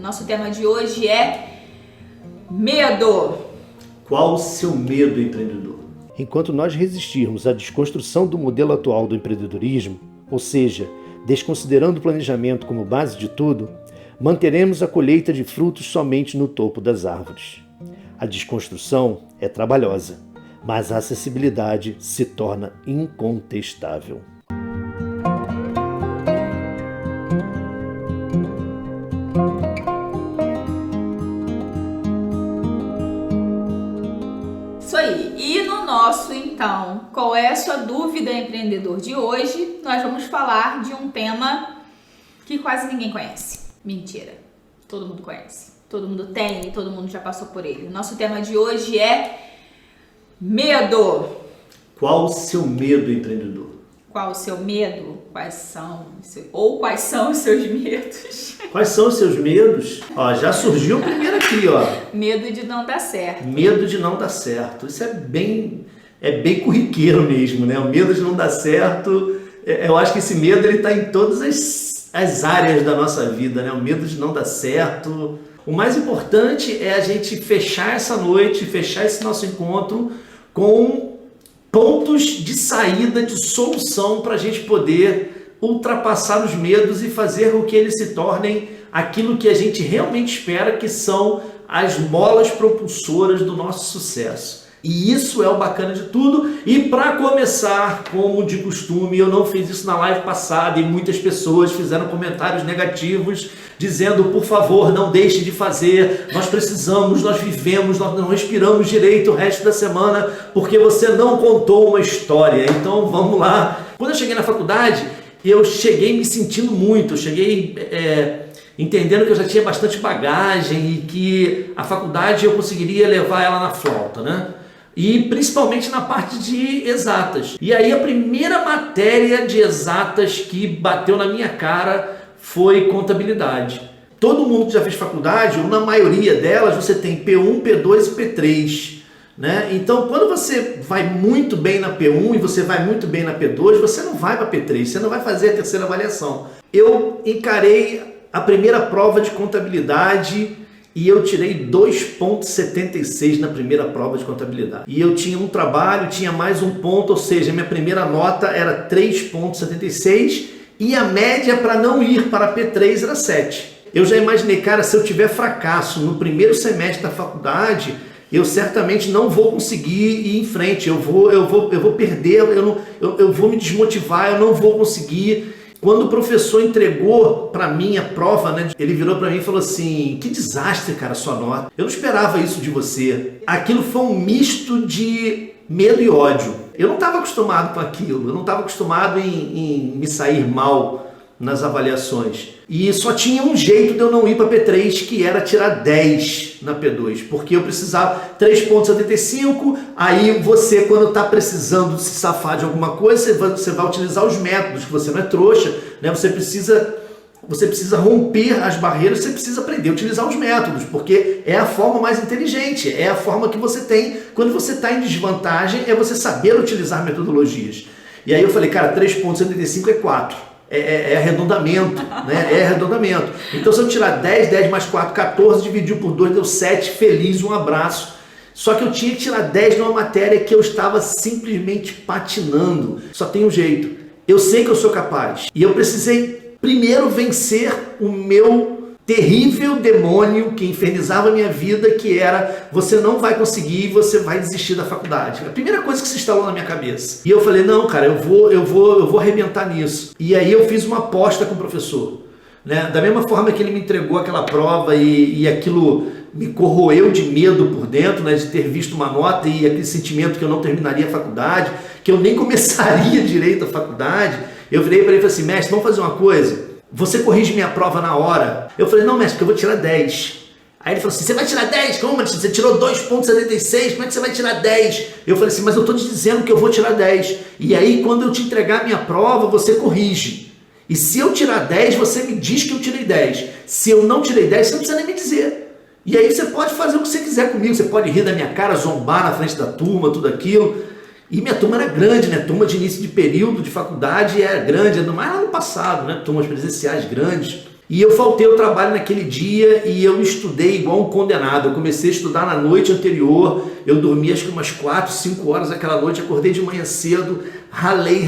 Nosso tema de hoje é medo. Qual o seu medo, empreendedor? Enquanto nós resistirmos à desconstrução do modelo atual do empreendedorismo, ou seja, desconsiderando o planejamento como base de tudo, manteremos a colheita de frutos somente no topo das árvores. A desconstrução é trabalhosa, mas a acessibilidade se torna incontestável. Isso aí. E no nosso, então, qual é a sua dúvida, empreendedor, de hoje? Nós vamos falar de um tema que quase ninguém conhece. Mentira. Todo mundo conhece. Todo mundo tem e todo mundo já passou por ele. O nosso tema de hoje é medo. Qual o seu medo, empreendedor? Qual o seu medo? Quais são os seus medos? Quais são os seus medos? Ó, já surgiu o primeiro aqui, ó. Medo de não dar certo. Medo de não dar certo. Isso é bem corriqueiro mesmo, né? O medo de não dar certo. Eu acho que esse medo ele está em todas as áreas da nossa vida, né? O medo de não dar certo. O mais importante é a gente fechar essa noite, fechar esse nosso encontro com pontos de saída, de solução para a gente poder ultrapassar os medos e fazer com que eles se tornem aquilo que a gente realmente espera, que são as molas propulsoras do nosso sucesso. E isso é o bacana de tudo. E para começar, como de costume, eu não fiz isso na live passada e muitas pessoas fizeram comentários negativos dizendo, por favor, não deixe de fazer, nós precisamos, nós vivemos, nós não respiramos direito o resto da semana porque você não contou uma história. Então vamos lá. Quando eu cheguei na faculdade, eu cheguei me sentindo muito, eu cheguei entendendo que eu já tinha bastante bagagem e que a faculdade eu conseguiria levar ela na flauta, né? E principalmente na parte de exatas. E aí a primeira matéria de exatas que bateu na minha cara foi contabilidade. Todo mundo que já fez faculdade, ou na maioria delas, você tem P1, P2 e P3. Né? Então, quando você vai muito bem na P1 e você vai muito bem na P2, você não vai para P3, você não vai fazer a terceira avaliação. Eu encarei a primeira prova de contabilidade e eu tirei 2,76 na primeira prova de contabilidade. E eu tinha um trabalho, tinha mais um ponto, ou seja, minha primeira nota era 3,76 e a média para não ir para P3 era 7. Eu já imaginei, cara, se eu tiver fracasso no primeiro semestre da faculdade, eu certamente não vou conseguir ir em frente, eu vou perder, eu vou me desmotivar, eu não vou conseguir. Quando o professor entregou para mim a prova, né, ele virou para mim e falou assim, que desastre, cara, sua nota. Eu não esperava isso de você. Aquilo foi um misto de medo e ódio. Eu não estava acostumado com aquilo, eu não estava acostumado em me sair mal nas avaliações. E só tinha um jeito de eu não ir para P3, que era tirar 10 na P2, porque eu precisava 3,75, aí você, quando está precisando se safar de alguma coisa, você vai utilizar os métodos, que você não é trouxa, né? Você precisa romper as barreiras, você precisa aprender a utilizar os métodos, porque é a forma mais inteligente, é a forma que você tem quando você está em desvantagem, é você saber utilizar metodologias. E aí eu falei, cara, 3,75 é 4. É arredondamento, né? É arredondamento. Então se eu tirar 10 mais 4, 14, dividiu por 2, deu 7, feliz, um abraço. Só que eu tinha que tirar 10 numa matéria que eu estava simplesmente patinando. Só tem um jeito. Eu sei que eu sou capaz. E eu precisei primeiro vencer o meu terrível demônio que infernizava a minha vida, que era, você não vai conseguir, você vai desistir da faculdade. A primeira coisa que se instalou na minha cabeça. E eu falei, não, cara, eu vou arrebentar nisso. E aí eu fiz uma aposta com o professor. Né? Da mesma forma que ele me entregou aquela prova e aquilo me corroeu de medo por dentro, né? De ter visto uma nota e aquele sentimento que eu não terminaria a faculdade, que eu nem começaria direito a faculdade, eu virei para ele e falei assim, mestre, vamos fazer uma coisa? Você corrige minha prova na hora. Eu falei, não, mestre, porque eu vou tirar 10. Aí ele falou assim, você vai tirar 10? Como, mestre? Você tirou 2,76, como é que você vai tirar 10? Eu falei assim, mas eu estou te dizendo que eu vou tirar 10. E aí, quando eu te entregar a minha prova, você corrige. E se eu tirar 10, você me diz que eu tirei 10. Se eu não tirei 10, você não precisa nem me dizer. E aí você pode fazer o que você quiser comigo. Você pode rir da minha cara, zombar na frente da turma, tudo aquilo. E minha turma era grande, né? Turma de início de período de faculdade era grande, ainda mais lá no passado, né? Turmas presenciais grandes. E eu faltei ao trabalho naquele dia e eu estudei igual um condenado. Eu comecei a estudar na noite anterior, eu dormi acho que umas 4, 5 horas aquela noite, acordei de manhã cedo, ralei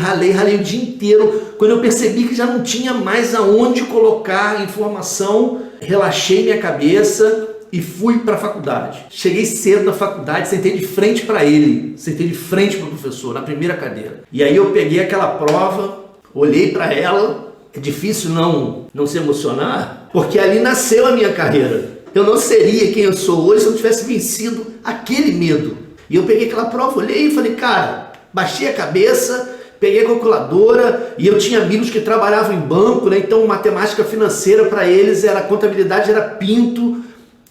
o dia inteiro. Quando eu percebi que já não tinha mais aonde colocar informação, relaxei minha cabeça e fui para a faculdade. Cheguei cedo na faculdade, sentei de frente para ele, sentei de frente para o professor, na primeira cadeira. E aí eu peguei aquela prova, olhei para ela. É difícil não se emocionar, porque ali nasceu a minha carreira. Eu não seria quem eu sou hoje se eu tivesse vencido aquele medo. E eu peguei aquela prova, olhei e falei, cara, baixei a cabeça, peguei a calculadora, e eu tinha amigos que trabalhavam em banco, né? Então matemática financeira para eles era, contabilidade era pinto.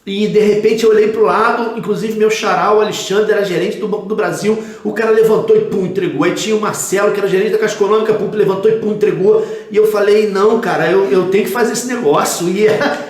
E de repente eu olhei para o lado, inclusive meu xará, o Alexandre, era gerente do Banco do Brasil, o cara levantou e pum, entregou. Aí tinha o Marcelo, que era gerente da Caixa Econômica, pum, levantou e pum, entregou. E eu falei, não, cara, eu tenho que fazer esse negócio.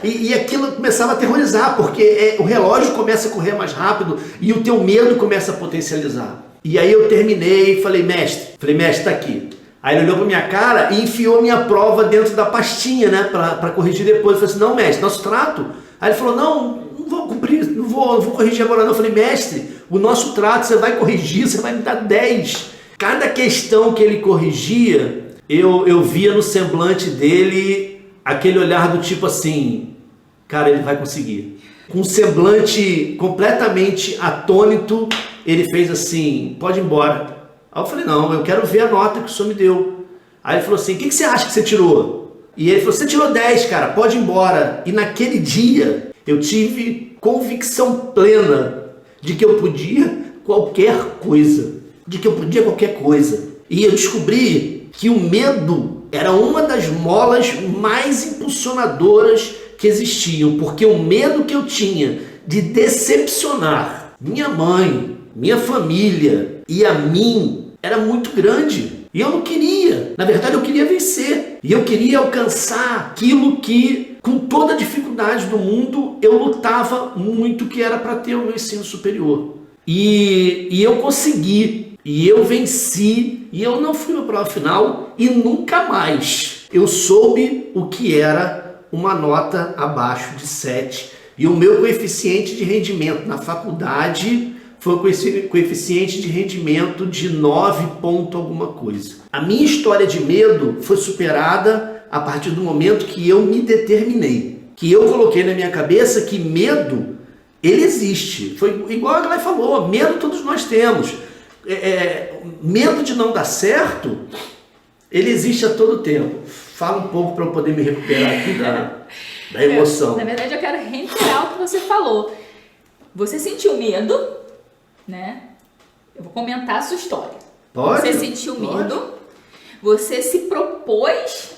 E aquilo começava a aterrorizar, porque o relógio começa a correr mais rápido e o teu medo começa a potencializar. E aí eu terminei e falei, mestre, tá aqui. Aí ele olhou para minha cara e enfiou a minha prova dentro da pastinha, né, para corrigir depois. Eu falei assim, não, mestre, nosso trato. Aí ele falou, não vou cumprir, não vou corrigir agora não. Eu falei, mestre, o nosso trato, você vai corrigir, você vai me dar 10. Cada questão que ele corrigia, eu via no semblante dele aquele olhar do tipo assim, cara, ele vai conseguir. Com um semblante completamente atônito, ele fez assim, pode ir embora. Aí eu falei, não, eu quero ver a nota que o senhor me deu. Aí ele falou assim, o que você acha que você tirou? E ele falou, você tirou 10, cara, pode ir embora. E naquele dia, eu tive convicção plena de que eu podia qualquer coisa. E eu descobri que o medo era uma das molas mais impulsionadoras que existiam. Porque o medo que eu tinha de decepcionar minha mãe, minha família e a mim era muito grande. E eu não queria. Na verdade, eu queria vencer. E eu queria alcançar aquilo que, com toda a dificuldade do mundo, eu lutava muito, que era para ter o meu ensino superior. E eu consegui. E eu venci. E eu não fui na prova final. E nunca mais eu soube o que era uma nota abaixo de 7. E o meu coeficiente de rendimento na faculdade foi um coeficiente de rendimento de 9 ponto alguma coisa. A minha história de medo foi superada a partir do momento que eu me determinei. Que eu coloquei na minha cabeça que medo, ele existe. Foi igual a Glória falou, medo todos nós temos. Medo de não dar certo, ele existe a todo tempo. Fala um pouco para eu poder me recuperar aqui da emoção. Na verdade, eu quero reiterar o que você falou. Você sentiu medo, né? Eu vou comentar a sua história. Pode? Você sentiu medo, você se propôs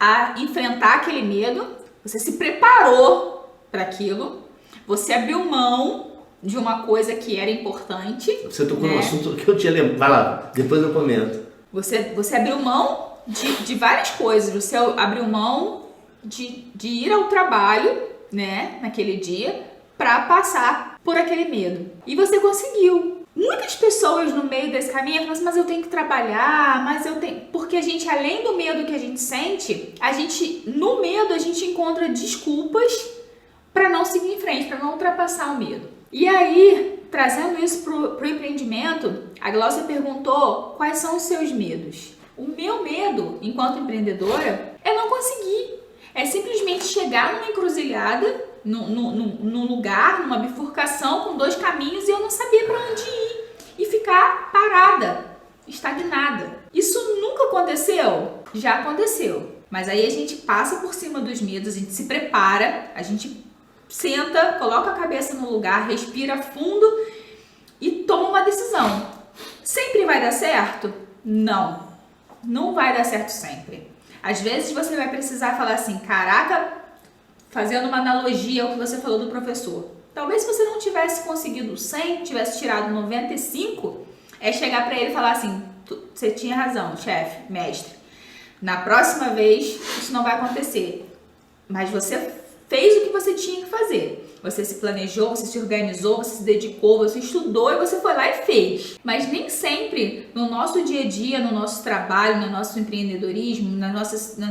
a enfrentar aquele medo, você se preparou para aquilo, você abriu mão de uma coisa que era importante. Você tocou num assunto que eu tinha lembrado. Vai lá, depois eu comento. Você abriu mão de várias coisas. Você abriu mão de ir ao trabalho, né, naquele dia, para passar por aquele medo. E você conseguiu. Muitas pessoas no meio desse caminho falam assim, mas eu tenho que trabalhar, mas eu tenho... Porque a gente, além do medo que a gente sente, no medo a gente encontra desculpas para não seguir em frente, para não ultrapassar o medo. E aí, trazendo isso pro empreendimento, a Glaucia perguntou quais são os seus medos. O meu medo, enquanto empreendedora, é não conseguir. É simplesmente chegar numa encruzilhada, num lugar, numa bifurcação com 2 caminhos e eu não saber para onde ir. E ficar parada, estagnada. Isso nunca aconteceu? Já aconteceu. Mas aí a gente passa por cima dos medos, a gente se prepara, a gente senta, coloca a cabeça no lugar, respira fundo e toma uma decisão. Sempre vai dar certo? Não. Não vai dar certo sempre. Às vezes você vai precisar falar assim, caraca, fazendo uma analogia ao que você falou do professor. Talvez se você não tivesse conseguido 100, tivesse tirado 95, é chegar para ele e falar assim, você tinha razão, chefe, mestre. Na próxima vez, isso não vai acontecer. Mas você fez o que você tinha que fazer. Você se planejou, você se organizou, você se dedicou, você estudou e você foi lá e fez. Mas nem sempre no nosso dia a dia, no nosso trabalho, no nosso empreendedorismo, nas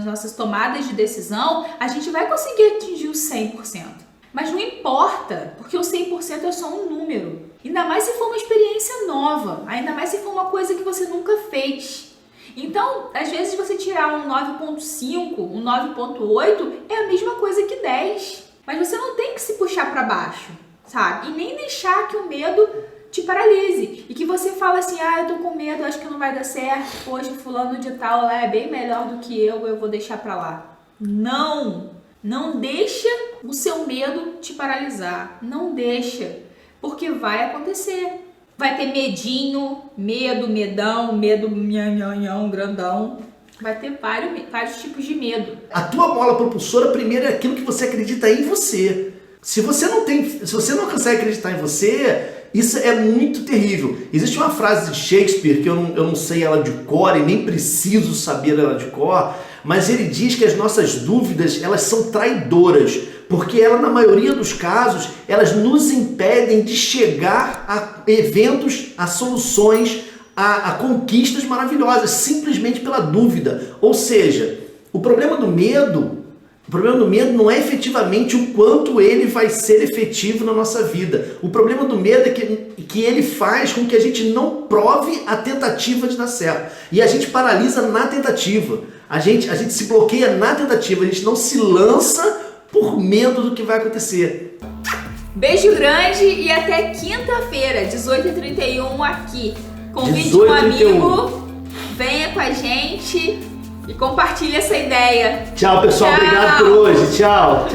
nossas tomadas de decisão, a gente vai conseguir atingir o 100%. Mas não importa, porque o 100% é só um número. Ainda mais se for uma experiência nova, ainda mais se for uma coisa que você nunca fez. Então, às vezes você tirar um 9.5, um 9.8 é a mesma coisa que 10. Mas você não tem que se puxar para baixo, sabe? E nem deixar que o medo te paralise. E que você fala assim, eu tô com medo, acho que não vai dar certo. Poxa, fulano de tal lá é bem melhor do que eu vou deixar para lá. Não deixa o seu medo te paralisar. Não deixa, porque vai acontecer. Vai ter medinho, medão, medo nhanhanhão, grandão. Vai ter vários tipos de medo. A tua mola propulsora, primeiro, é aquilo que você acredita em você. Se você não consegue acreditar em você, isso é muito terrível. Existe uma frase de Shakespeare, que eu não sei ela de cor e nem preciso saber ela de cor, mas ele diz que as nossas dúvidas, elas são traidoras, porque ela, na maioria dos casos, elas nos impedem de chegar a eventos, a soluções, a conquistas maravilhosas, simplesmente pela dúvida. Ou seja, o problema do medo não é efetivamente o quanto ele vai ser efetivo na nossa vida. O problema do medo é que ele faz com que a gente não prove a tentativa de dar certo. E a gente paralisa na tentativa. A gente se bloqueia na tentativa, a gente não se lança por medo do que vai acontecer. Beijo grande e até quinta-feira, 18h31 aqui. Convide um 18h31. amigo, venha com a gente e compartilhe essa ideia. Tchau, pessoal. Tchau. Obrigado por hoje. Tchau.